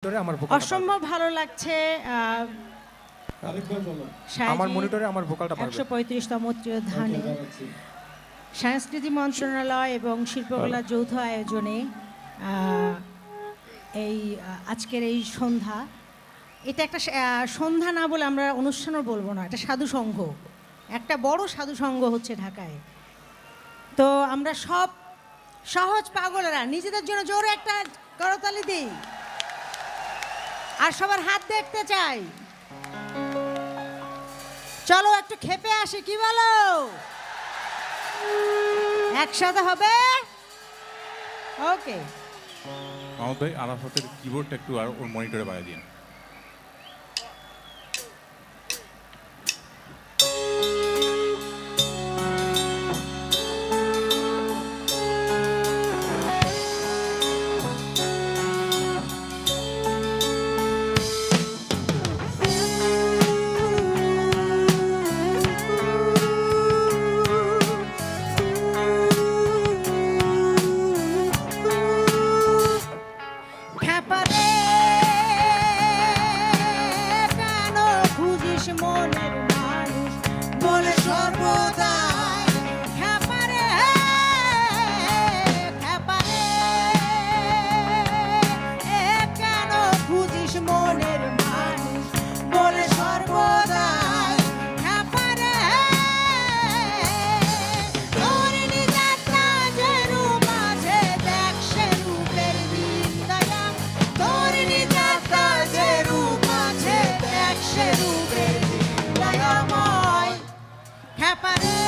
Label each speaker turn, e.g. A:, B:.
A: অসম্ভব ভালো লাগছে।
B: আমার মনিটরে আমার ভোকালটা পারবে।
A: 135তম ত্রিয়োধানে সংস্কৃতি মন্ত্রণালয় এবং শিল্পকলা যৌথ আয়োজনে এই আজকের এই সন্ধ্যা, এটা একটা সন্ধ্যা না বলে আমরা অনুষ্ঠানও বলবো না, এটা সাধু সংঘ, একটা বড় সাধু সংঘ হচ্ছে ঢাকায়। তো আমরা সব সহজ পাগলেরা নিজেদের জন্য জোরে একটা করতালি দিই আর সবার হাত দেখতে চাই। চলো একটু খেপে আসি, কি বলো? একসাথে হবে। ওকে
C: মাহমুদ ভাই, আরাফাতের কিবোর্ডটা একটু আর ওর মনিটরে বাড়িয়ে দিন।
A: মনের মানুষ বলে সর্বদাই খ্যাপারে খ্যাপারে, কেন খুঁজিস মনের মানুষ বলে সর্বদাই খ্যাপারে। তোর নিজের কাজের মাঝে দেখ সে রূপের দিন দয়া, তোর নিজের কাজের মাঝে দেখ সে রূপের দয়াময় খ্যাপারে।